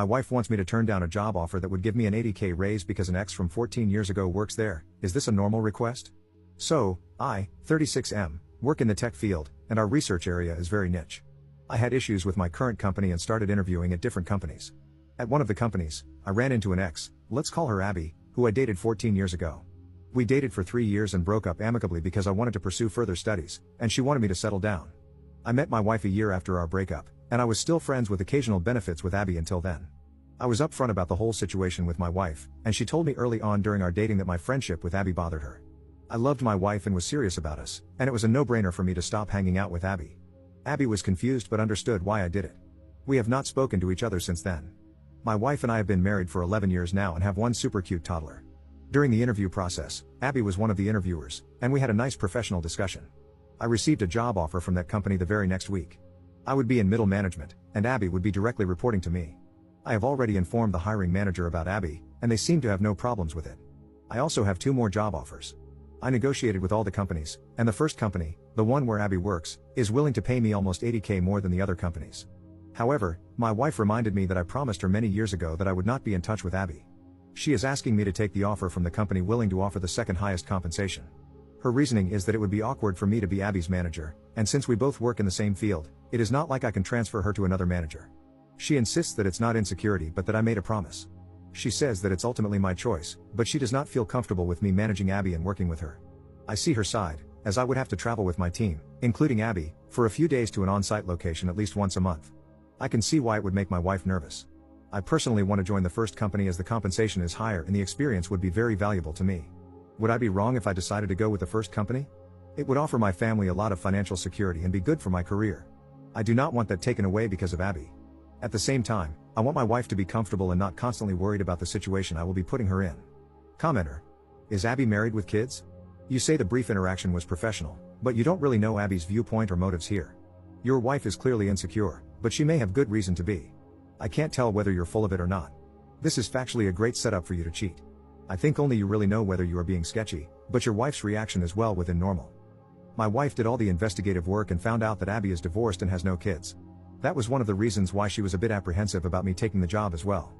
My wife wants me to turn down a job offer that would give me an 80K raise because an ex from 14 years ago works there. Is this a normal request? So, I, 36M, work in the tech field, and our research area is very niche. I had issues with my current company and started interviewing at different companies. At one of the companies, I ran into an ex, let's call her Abby, who I dated 14 years ago. We dated for 3 years and broke up amicably because I wanted to pursue further studies, and she wanted me to settle down. I met my wife a year after our breakup, and I was still friends with occasional benefits with Abby until then. I was upfront about the whole situation with my wife, and she told me early on during our dating that my friendship with Abby bothered her. I loved my wife and was serious about us, and it was a no-brainer for me to stop hanging out with Abby. Abby was confused but understood why I did it. We have not spoken to each other since then. My wife and I have been married for 11 years now and have one super cute toddler. During the interview process, Abby was one of the interviewers, and we had a nice professional discussion. I received a job offer from that company the very next week. I would be in middle management, and Abby would be directly reporting to me. I have already informed the hiring manager about Abby, and they seem to have no problems with it. I also have 2 more job offers. I negotiated with all the companies, and the first company, the one where Abby works, is willing to pay me almost 80K more than the other companies. However, my wife reminded me that I promised her many years ago that I would not be in touch with Abby. She is asking me to take the offer from the company willing to offer the second highest compensation. Her reasoning is that it would be awkward for me to be Abby's manager, and since we both work in the same field, it is not like I can transfer her to another manager. She insists that it's not insecurity but that I made a promise. She says that it's ultimately my choice, but she does not feel comfortable with me managing Abby and working with her. I see her side, as I would have to travel with my team, including Abby, for a few days to an on-site location at least once a month. I can see why it would make my wife nervous. I personally want to join the first company as the compensation is higher and the experience would be very valuable to me. Would I be wrong if I decided to go with the first company? It would offer my family a lot of financial security and be good for my career. I do not want that taken away because of Abby. At the same time, I want my wife to be comfortable and not constantly worried about the situation I will be putting her in. Commenter. Is Abby married with kids? You say the brief interaction was professional, but you don't really know Abby's viewpoint or motives here. Your wife is clearly insecure, but she may have good reason to be. I can't tell whether you're full of it or not. This is factually a great setup for you to cheat. I think only you really know whether you are being sketchy, but your wife's reaction is well within normal. My wife did all the investigative work and found out that Abby is divorced and has no kids. That was one of the reasons why she was a bit apprehensive about me taking the job as well.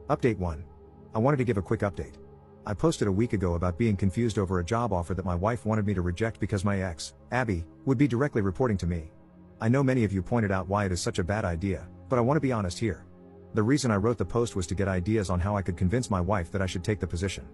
Update 1. I wanted to give a quick update. I posted a week ago about being confused over a job offer that my wife wanted me to reject because my ex, Abby, would be directly reporting to me. I know many of you pointed out why it is such a bad idea, but I want to be honest here. The reason I wrote the post was to get ideas on how I could convince my wife that I should take the position.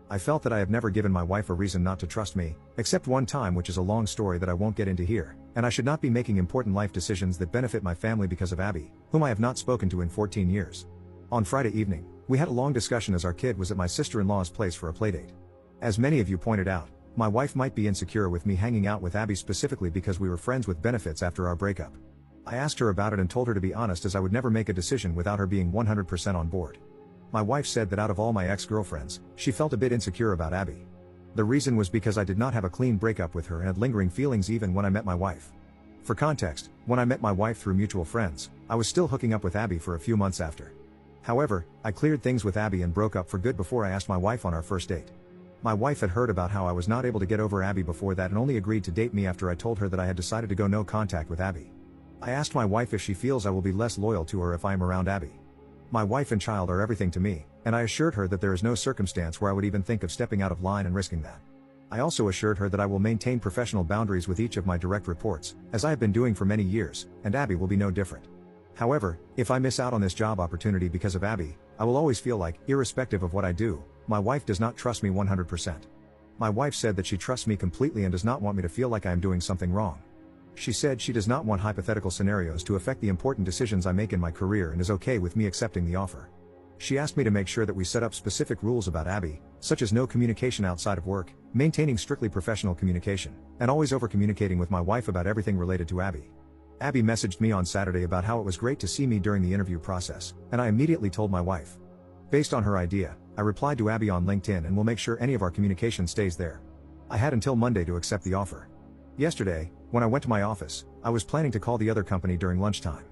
I felt that I have never given my wife a reason not to trust me, except one time, which is a long story that I won't get into here, and I should not be making important life decisions that benefit my family because of Abby, whom I have not spoken to in 14 years. On Friday evening, we had a long discussion as our kid was at my sister-in-law's place for a playdate. As many of you pointed out, my wife might be insecure with me hanging out with Abby specifically because we were friends with benefits after our breakup. I asked her about it and told her to be honest, as I would never make a decision without her being 100% on board. My wife said that out of all my ex-girlfriends, she felt a bit insecure about Abby. The reason was because I did not have a clean breakup with her and had lingering feelings even when I met my wife. For context, when I met my wife through mutual friends, I was still hooking up with Abby for a few months after. However, I cleared things with Abby and broke up for good before I asked my wife on our first date. My wife had heard about how I was not able to get over Abby before that and only agreed to date me after I told her that I had decided to go no contact with Abby. I asked my wife if she feels I will be less loyal to her if I am around Abby. My wife and child are everything to me, and I assured her that there is no circumstance where I would even think of stepping out of line and risking that. I also assured her that I will maintain professional boundaries with each of my direct reports, as I have been doing for many years, and Abby will be no different. However, if I miss out on this job opportunity because of Abby, I will always feel like, irrespective of what I do, my wife does not trust me 100%. My wife said that she trusts me completely and does not want me to feel like I am doing something wrong. She said she does not want hypothetical scenarios to affect the important decisions I make in my career and is okay with me accepting the offer. She asked me to make sure that we set up specific rules about Abby, such as no communication outside of work, maintaining strictly professional communication, and always over-communicating with my wife about everything related to Abby. Abby messaged me on Saturday about how it was great to see me during the interview process, and I immediately told my wife. Based on her idea, I replied to Abby on LinkedIn and will make sure any of our communication stays there. I had until Monday to accept the offer. Yesterday, when I went to my office, I was planning to call the other company during lunchtime.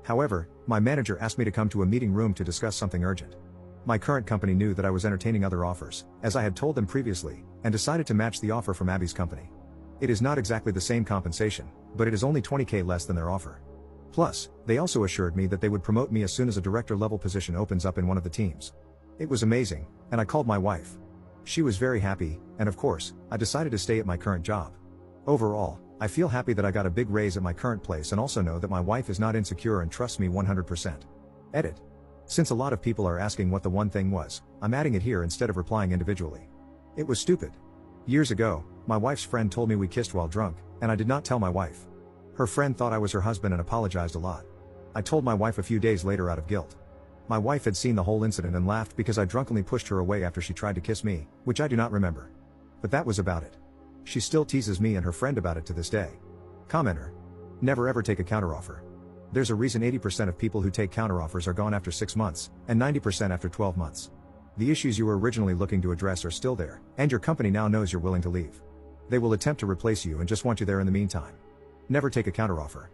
However, my manager asked me to come to a meeting room to discuss something urgent. My current company knew that I was entertaining other offers, as I had told them previously, and decided to match the offer from Abby's company. It is not exactly the same compensation, but it is only $20K less than their offer. Plus, they also assured me that they would promote me as soon as a director level position opens up in one of the teams. It was amazing, and I called my wife. She was very happy, and of course, I decided to stay at my current job. Overall, I feel happy that I got a big raise at my current place and also know that my wife is not insecure and trusts me 100%. Edit. Since a lot of people are asking what the one thing was, I'm adding it here instead of replying individually. It was stupid. Years ago, my wife's friend told me we kissed while drunk, and I did not tell my wife. Her friend thought I was her husband and apologized a lot. I told my wife a few days later out of guilt. My wife had seen the whole incident and laughed because I drunkenly pushed her away after she tried to kiss me, which I do not remember. But that was about it. She still teases me and her friend about it to this day. Commenter. Never ever take a counteroffer. There's a reason 80% of people who take counteroffers are gone after 6 months, and 90% after 12 months. The issues you were originally looking to address are still there, and your company now knows you're willing to leave. They will attempt to replace you and just want you there in the meantime. Never take a counteroffer.